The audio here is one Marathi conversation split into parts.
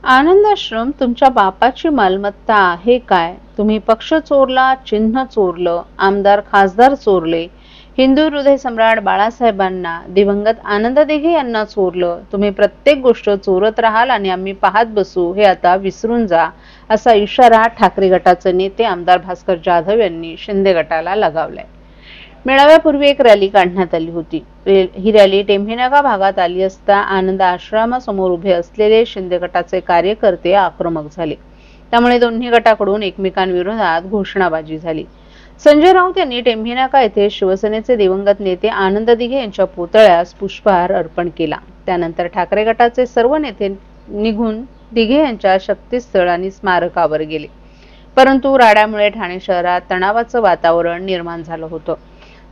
आनंदाश्रम तुमच्या बापाची मालमत्ता आहे काय? तुम्ही पक्ष चोरला, चिन्ह चोरलं, आमदार खासदार चोरले, हिंदू हृदय सम्राट बाळासाहेबांना, दिवंगत आनंद दिघे यांना चोरलं. तुम्ही प्रत्येक गोष्ट चोरत राहाल आणि आम्ही पाहत बसू हे आता विसरून जा, असा इशारा ठाकरे गटाचे नेते आमदार भास्कर जाधव यांनी शिंदे गटाला लगावलाय. मेळाव्यापूर्वी एक रॅली काढण्यात आली होती. ही रॅली टेंभीनगा भागात आली असता आनंद आश्रमासमोर उभे असलेले शिंदे गटाचे कार्यकर्ते आक्रमक झाले. त्यामुळे दोन्ही गटाकडून एकमेकांविरोधात घोषणाबाजी झाली. संजय राऊत यांनी टेंभीनगा येथे शिवसेनेचे दिवंगत नेते आनंद दिघे यांच्या पुतळ्यास पुष्पहार अर्पण केला. त्यानंतर ठाकरे गटाचे सर्व नेते निघून दिघे यांच्या शक्तीस्थळ आणि स्मारकावर गेले. परंतु राड्यामुळे ठाणे शहरात तणावाचं वातावरण निर्माण झालं होतं.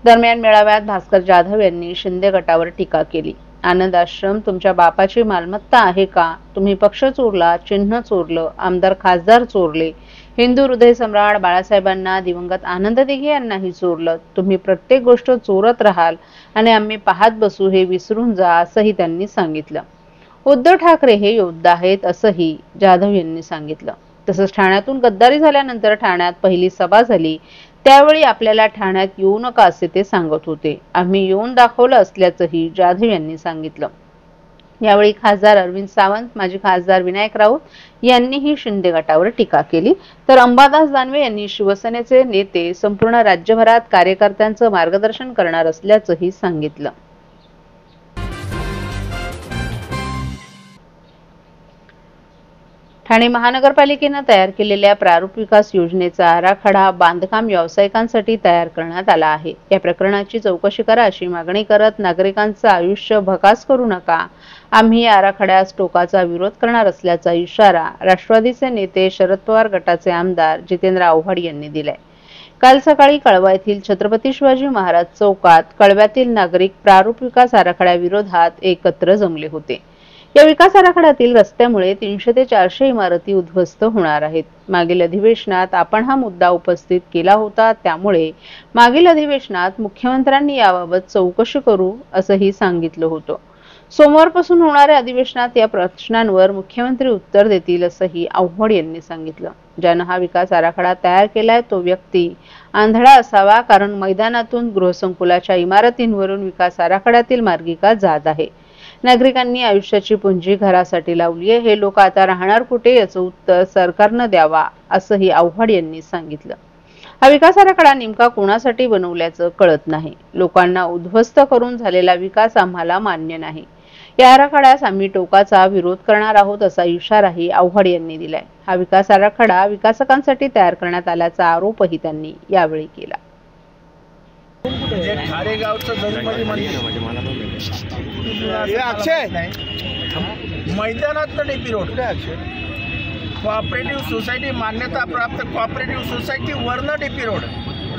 दरम्यान मेळाव्यात भास्कर जाधव यांनी शिंदे गटावर टीका केली. आनंद आश्रम तुमच्या बापाची मालमत्ता आहे का? तुम्ही पक्ष चोरला, चिन्ह चोरलं, आमदार खासदार चोरले, हिंदू हृदय सम्राट बाळासाहेबांना, दिवंगत आनंद दिघे यांनाही चोरलं. तुम्ही प्रत्येक गोष्ट चोरत राहाल आणि आम्ही पाहत बसू हे विसरून जा, असंही त्यांनी सांगितलं. उद्धव ठाकरे हे योद्धा आहेत असंही जाधव यांनी सांगितलं. तसंच ठाण्यातून गद्दारी झाल्यानंतर ठाण्यात पहिली सभा झाली. त्यावेळी आपल्याला ठाण्यात येऊ नका असे ते सांगत होते. आम्ही येऊन दाखवलं असल्याचंही जाधव यांनी सांगितलं. यावेळी खासदार अरविंद सावंत, माजी खासदार विनायक राऊत यांनीही शिंदे गटावर टीका केली. तर अंबादास दानवे यांनी शिवसेनेचे नेते संपूर्ण राज्यभरात कार्यकर्त्यांचं मार्गदर्शन करणार असल्याचंही सांगितलं. ठाणे महानगरपालिकेने तयार केलेल्या प्रारूप विकास योजनेचा आराखडा बांधकाम व्यावसायिकांसाठी तयार करण्यात आला आहे. या प्रकरणाची चौकशी करा अशी मागणी करत नागरिकांचं आयुष्य भकास करू नका, आम्ही या आराखड्यास टोकाचा विरोध करणार असल्याचा इशारा राष्ट्रवादीचे नेते शरद पवार गटाचे आमदार जितेंद्र आव्हाड यांनी दिलाय. काल सकाळी कळवा येथील छत्रपती शिवाजी महाराज चौकात कळव्यातील नागरिक प्रारूप विकास आराखड्याविरोधात एकत्र जमले होते. या विकास आराखड्यातील रस्त्यामुळे 300 ते 400 इमारती उद्ध्वस्त होणार आहेत. मागील अधिवेशनात आपण हा मुद्दा उपस्थित केला होता. त्यामुळे मागील अधिवेशनात मुख्यमंत्र्यांनी याबाबत चौकशी करू असंही सांगितलं होतं. सोमवारपासून होणाऱ्या अधिवेशनात या प्रश्नांवर मुख्यमंत्री उत्तर देतील असंही आव्हाड यांनी सांगितलं. ज्यानं हा विकास आराखडा तयार केलाय तो व्यक्ती आंधळा असावा, कारण मैदानातून गृहसंकुलाच्या इमारतींवरून विकास आराखड्यातील मार्गिका जात आहे. नागरिकांनी आयुष्याची पुंजी घरासाठी लावली आहे. हे लोक आता राहणार कुठे याचं उत्तर सरकारनं द्यावा असंही आव्हाड यांनी सांगितलं. हा विकास आराखडा नेमका कोणासाठी बनवल्याचं कळत नाही. लोकांना उद्ध्वस्त करून झालेला विकास आम्हाला मान्य नाही. या आराखड्यास आम्ही टोकाचा विरोध करणार आहोत असा इशाराही आव्हाड यांनी दिलाय. हा विकास आराखडा विकासकांसाठी तयार करण्यात आल्याचा आरोपही त्यांनी यावेळी केला. मैदानात डीपी रोड कोऑपरेटिव्ह सोसायटी मान्यता प्राप्त कोऑपरेटिव्ह सोसायटी वरनं डीपी रोड.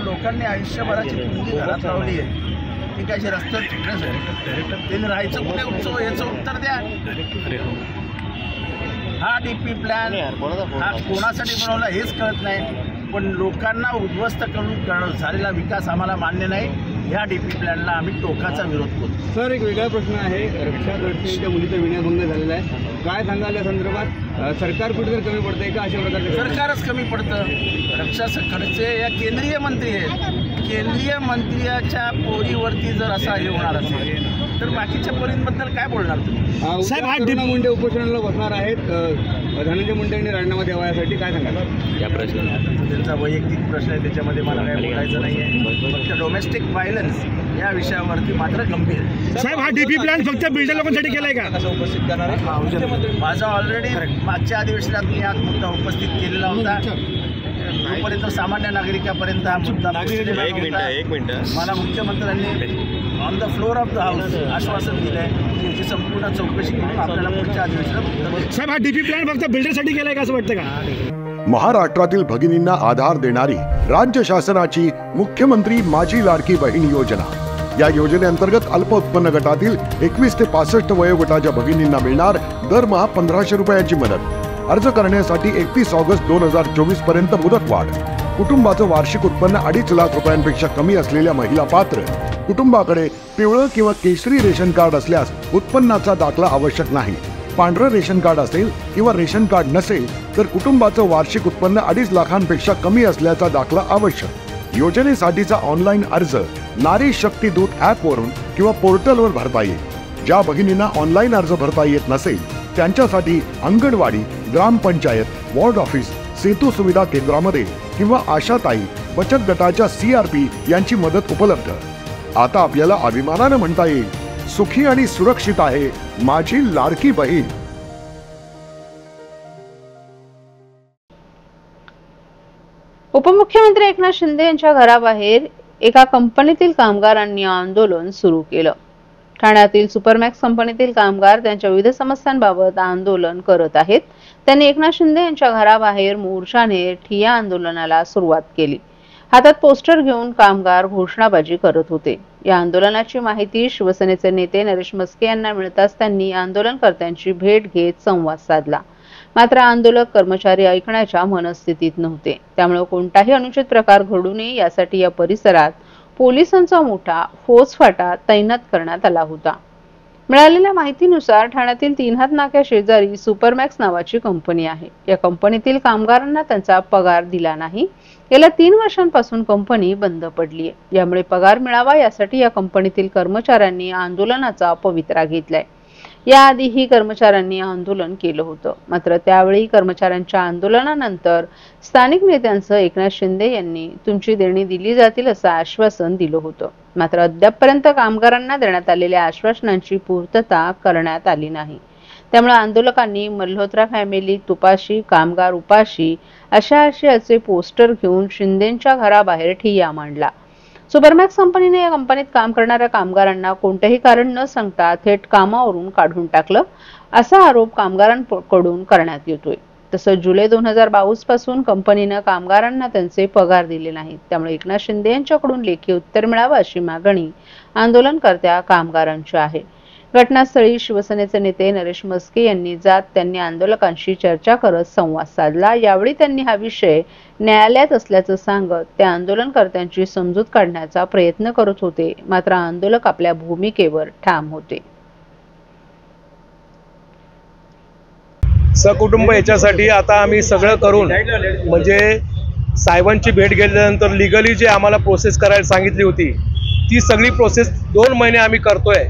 लोकांनी आयुष्यभराची पुंजी घरात लावली आहे. ती कशी रस्त्यात फिरण्यासाठी त्यांनी राहायचं कुठे उत्सव याचं उत्तर द्या. हा डीपी प्लॅन हा कोणासाठी बनवला हेच कळत नाही. पण लोकांना उद्ध्वस्त करून झालेला विकास आम्हाला मान्य नाही. या डीपी प्लॅनला आम्ही टोकाचा विरोध करू. सर, एक वेगळा प्रश्न आहे. रक्षादर्शनीच्या मुलीचा विनयभंग झालेला आहे. काय सांगाल या संदर्भात? सरकार कुठेतरी कमी पडतंय का? अशा प्रकारचे सरकारच कमी पडतं. रक्षा खर्चे या केंद्रीय मंत्री आहेत. केंद्रीय मंत्र्याच्या पोरीवरती जर असा हे होणार असेल तर बाकीच्या पोरींबद्दल काय बोलणार तुम्ही? साहेब, हा मुंडे उपोषणाला बसणार आहेत. धनंजय मुंडेंनी राजीनामा द्यावा यासाठी काय सांगाल या प्रश्नात? त्यांचा वैयक्तिक प्रश्न आहे, त्याच्यामध्ये मला काय बोलायचं नाही आहे. फक्त डोमेस्टिक व्हायलन्स या विषयावरती मात्र गंभीर. साहेब, हा डीपी प्लॅन फक्त बिल्डर लोकांसाठी केलाय का? कसं उपस्थित करणार आहे? माझा ऑलरेडी मागच्या अधिवेशनात मी हा मुद्दा उपस्थित केलेला होता. जोपर्यंत सामान्य नागरिकापर्यंत हा मुद्दा एक मिनिट मला मुख्यमंत्र्यांनी on the floor of the house आश्वासन दिलंय की याची संपूर्ण चौकशी करून आपल्याला पुढच्या अधिवेशनात. साहेब, हा डीपी प्लॅन फक्त बिल्डरसाठी केलाय का असं वाटतं का? महाराष्ट्रातील भगिनींना आधार देणारी राज्य शासनाची मुख्यमंत्री माझी लाडकी बहीण योजना. या योजनेअंतर्गत अल्प उत्पन्न गटातील 21 ते 65 वयोगटाच्या भगिनींना मिळणार दरमहा 1500 रुपयांची मदत. अर्ज करण्यासाठी 31 ऑगस्ट 2024 पर्यंत मुदतवाढ. कुटुंबाचं वार्षिक उत्पन्न 2.5 लाख रुपयांपेक्षा कमी असलेल्या महिला पात्र. कुटुंबाकडे पिवळं किंवा केशरी रेशन कार्ड असल्यास उत्पन्नाचा दाखला आवश्यक नाही. पांढरं रेशन कार्ड असेल किंवा रेशन कार्ड नसेल तर कुटुंबाचं वार्षिक उत्पन्न 2.5 लाखांपेक्षा कमी असल्याचा दाखला आवश्यक। योजनेसाठीचा ऑनलाईन अर्ज नारी शक्ती दूत ॲप वरून किंवा पोर्टलवर भरता येईल। ज्या भगिनींना ऑनलाईन अर्ज भरता येत नसेल त्यांच्यासाठी अंगणवाडी, ग्रामपंचायत, वॉर्ड ऑफिस, सेतू सुविधा केंद्रामध्ये किंवा आशाताई बचत गटाच्या CRP यांची मदत उपलब्ध। आता आपल्याला अभिमानाने म्हणता येईल, सुखी आणि सुरक्षित आहे माझी लाडकी बहीण। उपमुख्यमंत्री एकनाथ शिंदे यांच्या घराबाहेर एका कंपनीतील कामगारांनी आंदोलन सुरू केलं। ठाण्यातील सुपरमॅक्स कंपनीतील कामगार त्यांच्या विविध समस्यांबाबत आंदोलन करत आहेत। त्यांनी एकनाथ शिंदे यांच्या घराबाहेर मोर्चाने ठिय्या आंदोलनाला सुरुवात केली। हातात पोस्टर घेऊन कामगार घोषणाबाजी करत होते। या आंदोलनाची माहिती शिवसेनेचे नेते नरेश म्हस्के यांना मिळताच त्यांनी आंदोलनकर्त्यांची भेट घेत संवाद साधला। मात्र आंदोलक कर्मचारी ऐकण्याच्या मनस्थितीत नव्हते, त्यामुळे कोणताही अनुचित प्रकार घडू नये यासाठी या परिसरात पोलिसांचा मोठा फौजफाटा तैनात करण्यात आला होता। मिळालेल्या माहितीनुसार ठाण्यातील 3 हात नाक्या शेजारी सुपरमॅक्स नावाची कंपनी आहे। या कंपनीतील कामगारांना त्यांचा पगार दिला नाही। गेल्या 3 वर्षांपासून कंपनी बंद पडली आहे। यामुळे पगार मिळावा यासाठी या कंपनीतील कर्मचाऱ्यांनी आंदोलनाचा पवित्रा घेतलाय। याआधीही कर्मचाऱ्यांनी आंदोलन केलं होतं, मात्र त्यावेळी कर्मचाऱ्यांच्या आंदोलनानंतर स्थानिक नेत्यांसह एकनाथ शिंदे यांनी तुमची देणी दिली जातील असं आश्वासन दिलं होतं। मात्र अद्यापपर्यंत कामगारांना देण्यात आलेल्या आश्वासनांची पूर्तता करण्यात आली नाही। त्यामुळे आंदोलकांनी मल्होत्रा फॅमिली तुपाशी, कामगार उपाशी अशा आशयाचे पोस्टर घेऊन शिंदेंच्या घराबाहेर ठिय्या मांडला। सुपरमॅक्स कंपनीने या कंपनीत काम करणाऱ्या कामगारांना कोणतेही कारण न सांगता थेट कामावरून काढून टाकलं असा आरोप कामगारांकडून करण्यात येतोय। तसंच जुलै 2022 पासून कंपनीने कामगारांना त्यांचे पगार दिले नाहीत। त्यामुळे एकनाथ शिंदे यांच्याकडून लेखी उत्तर मिळावं अशी मागणी आंदोलनकर्त्या कामगारांची आहे। घटनास्थळी शिवसेनेचे नेते नरेश म्हस्के यांनी जात त्यांनी आंदोलकांशी चर्चा करत संवाद साधला। यावेळी त्यांनी हा विषय न्यायालयात असल्याचं सांगत त्या आंदोलनकर्त्यांची समजूत काढण्याचा प्रयत्न करत होते, मात्र आंदोलक आपल्या भूमिकेवर ठाम होते। सकुटुंब याच्यासाठी आता आम्ही सगळं करून म्हणजे साहेबांची भेट घेतल्यानंतर लिगली जे आम्हाला प्रोसेस करायला सांगितली होती ती सगळी प्रोसेस 2 महिने आम्ही करतोय।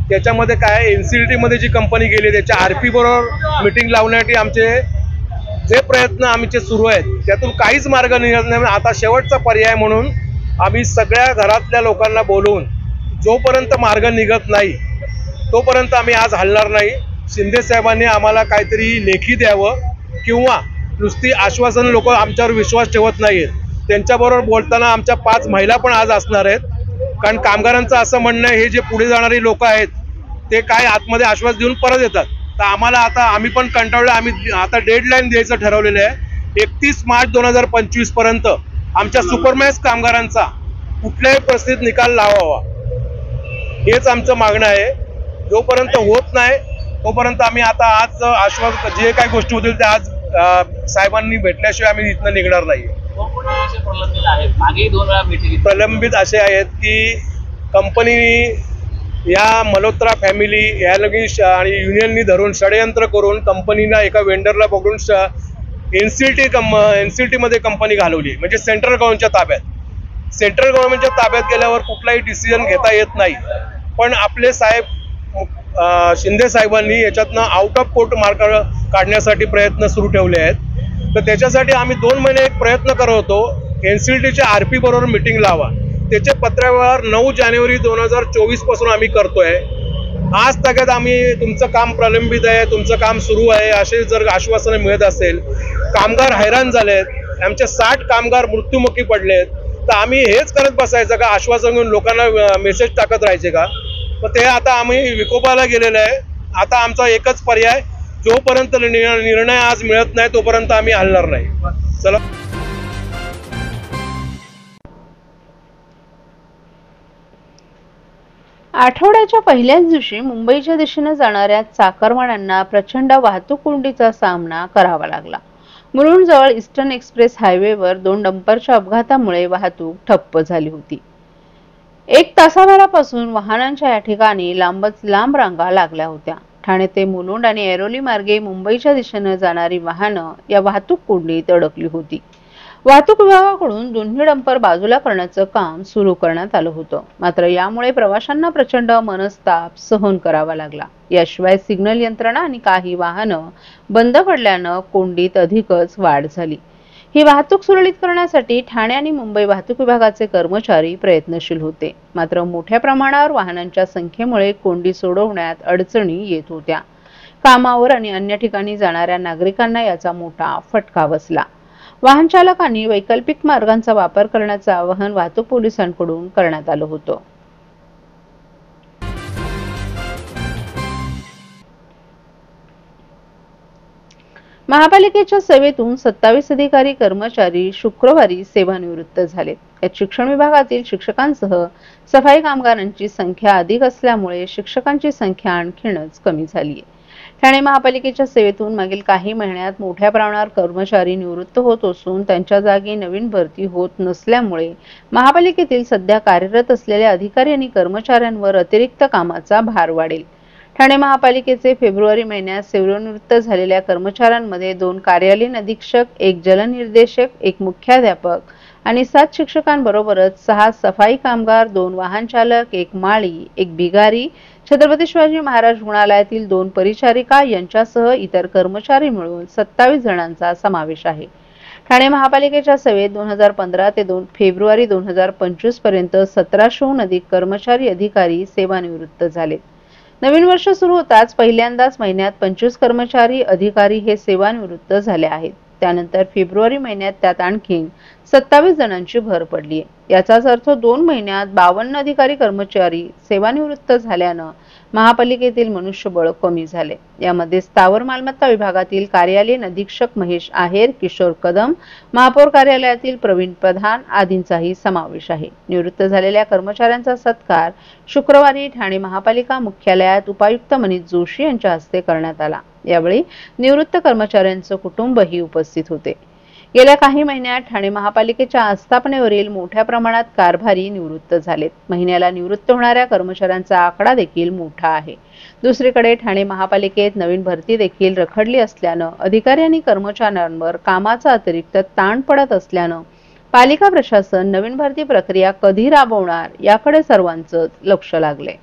त्याच्यामध्ये काय NCLT मध्ये जी कंपनी गेली त्याच्या RP बरोबर मीटिंग लावण्यासाठी आमचे जे प्रयत्न आमचे सुरू आहेत त्यातून काहीच मार्ग निघत नाही। आता शेवटचा पर्याय म्हणून आम्ही सगळ्या घरातल्या लोकांना बोलवून जोपर्यंत मार्ग निघत नाही तोपर्यंत आम्ही आज हलणार नाही। शिंदे साहेबांनी आम्हाला काहीतरी लेखी द्यावं किंवा नुसती आश्वासन, लोक आमच्यावर विश्वास ठेवत नाहीत, त्यांच्याबरोबर बोलताना आमच्या 5 महिला पण आज असणार आहेत। कारण कामगारांचं असं म्हणणं आहे हे जे पुढे जाणारी लोक आहेत ते काय आतमध्ये आश्वास देऊन परत येतात। तर आम्हाला आता आम्ही पण कंटाळलो, आम्ही आता डेडलाईन द्यायचं ठरवलेलं आहे। 31 मार्च 2025 पर्यंत आमच्या सुपरमॅक्स कामगारांचा कुठल्याही परिस्थितीत निकाल लावावा हेच आमचं मागणं आहे। जोपर्यंत होत नाही तोपर्यंत आम्ही आता आज आश्वास जे काही गोष्टी होतील त्या आज साहेबांनी भेटल्याशिवाय आम्ही इथनं निघणार नाही। प्रलंबित असे आहेत की कंपनी या मल्होत्रा फॅमिली या लगी आणि युनियननी धरून षडयंत्र करून कंपनीला एका वेंडरला पकडून NCLT मध्ये कंपनी घालवली, म्हणजे सेंट्रल गव्हर्नमेंटच्या ताब्यात। सेंट्रल गव्हर्नमेंटच्या ताब्यात गेल्यावर कुठलाही डिसिजन घेता येत नाही। पण आपले साहेब शिंदे साहेबांनी याच्यातनं आउट ऑफ कोर्ट मार्ग काढण्यासाठी प्रयत्न सुरू ठेवले आहेत। तर त्याच्यासाठी आम्ही 2 महिने एक प्रयत्न करत होतो, NCLTच्या RP बरोबर मीटिंग लावा। त्याचे पत्रावर 9 जानेवारी 2024 पासून आम्ही करतोय। आज तगात आम्ही तुमचं काम प्रलंबित आहे, तुमचं काम सुरू आहे असे जर आश्वासनं मिळत असेल, कामगार हैराण झालेत, आमचे 60 कामगार मृत्युमुखी पडलेत, तर आम्ही हेच करत बसायचं का? आश्वासन घेऊन लोकांना मेसेज टाकत राहायचे का? तर ते आता आम्ही विकोपाला गेलेलं आहे। आता आमचा एकच पर्याय, जोपर्यंत निर्णय आज मिळत नाही तोपर्यंत आम्ही हलणार नाही। चला। आठवड्याच्या पहिल्याच दिवशी मुंबईच्या दिशेने जाणाऱ्या चाकरमान्यांना प्रचंड वाहतूक कोंडीचा सामना करावा लागला। मुलुंडजवळ ईस्टर्न एक्सप्रेस हायवेवर 2 डंपरच्या अपघातामुळे वाहतूक ठप्प झाली होती। 1 तासाभरापासून वाहनांच्या या ठिकाणी लांबच लांब रांगा लागल्या होत्या। ठाणे ते मुलुंड आणि ऐरोली मार्गे मुंबईच्या दिशेने जाणारी वाहनं या वाहतूक कोंडीत अडकली होती. वाहतूक विभागाकडून दोन्ही डंपर बाजूला करण्याचं काम सुरू करण्यात आलं होतं. मात्र यामुळे प्रवाशांना प्रचंड मनस्ताप सहन करावा लागला. याशिवाय सिग्नल यंत्रणा आणि काही वाहनं बंद पडल्यानं कोंडीत अधिकच वाढ झाली. ही वाहतूक सुरळीत करण्यासाठी ठाणे आणि मुंबई वाहतूक विभागाचे कर्मचारी प्रयत्नशील होते. मात्र मोठ्या प्रमाणावर वाहनांच्या संख्येमुळे कोंडी सोडवण्यात अडचणी येत होत्या. कामावर आणि अन्य ठिकाणी जाणाऱ्या नागरिकांना याचा मोठा फटका बसला. वाहन चालकांनी वैकल्पिक मार्गांचा वापर करण्याचं आवाहन वाहतूक पोलिसांकडून करण्यात आलं होतं. महापालिकेच्या सेवेतून 27 अधिकारी कर्मचारी शुक्रवारी सेवानिवृत्त झाले. यात शिक्षण विभागातील शिक्षकांसह सफाई कामगारांची संख्या अधिक असल्यामुळे शिक्षकांची संख्या आणखीनच कमी झाली आहे. ठाणे महापालिकेच्या सेवेतून मागील काही महिन्यात मोठ्या प्रमाणावर कर्मचारी निवृत्त होत असून त्यांच्या जागी नवीन भरती होत नसल्यामुळे महापालिकेतील सध्या कार्यरत असलेल्या अधिकारी आणि कर्मचाऱ्यांवर अतिरिक्त कामाचा भार वाढेल. ठाणे महापालिकेचे फेब्रुवारी महिन्यात सेवानिवृत्त झालेल्या कर्मचाऱ्यांमध्ये 2 कार्यालयीन अधीक्षक, 1 जलनिर्देशक, 1 मुख्याध्यापक आणि 7 शिक्षकांबरोबरच 6 सफाई कामगार, 2 वाहन चालक, 1 माळी, 1 बिगारी, छत्रपती शिवाजी महाराज रुग्णालयातील 2 परिचारिका यांच्यासह इतर कर्मचारी मिळून 27 जणांचा समावेश आहे. ठाणे महापालिकेच्या सेवेत 2015 ते फेब्रुवारी 2025 पर्यंत 1700हून अधिक कर्मचारी अधिकारी सेवानिवृत्त झाले. नवीन वर्ष सुरू होताच पहिल्यांदाच महिन्यात 25 कर्मचारी अधिकारी हे सेवानिवृत्त झाले आहेत. त्यानंतर फेब्रुवारी महिन्यात त्यात आणखी 27 जणांची भर पडली आहे. याचाच अर्थ 2 महिन्यात 52 अधिकारी कर्मचारी सेवानिवृत्त झाल्यानं महापालिकेतील मनुष्यबळ कमी झाले. यामध्ये स्थावर मालमत्ता विभागातील कार्यालयीन अधीक्षक महेश आहेर, किशोर कदम, महापौर कार्यालयातील प्रवीण प्रधान आदींचाही समावेश आहे. निवृत्त झालेल्या कर्मचाऱ्यांचा सत्कार शुक्रवारी ठाणे महापालिका मुख्यालयात उपायुक्त मनीष जोशी यांच्या हस्ते करण्यात आला. यावेळी निवृत्त कर्मचाऱ्यांचे कुटुंबही उपस्थित होते. गेल्या काही महिन्यात ठाणे महापालिकेच्या आस्थापनेवरील मोठ्या प्रमाणात कारभारी निवृत्त झालेत. महिन्याला निवृत्त होणाऱ्या कर्मचाऱ्यांचा आकडा देखील मोठा आहे. दुसरीकडे ठाणे महापालिकेत नवीन भरती देखील रखडली असल्यानं अधिकारी आणि कर्मचाऱ्यांवर कामाचा अतिरिक्त ताण पडत असल्यानं पालिका प्रशासन नवीन भरती प्रक्रिया कधी राबवणार याकडे सर्वांचं लक्ष लागले.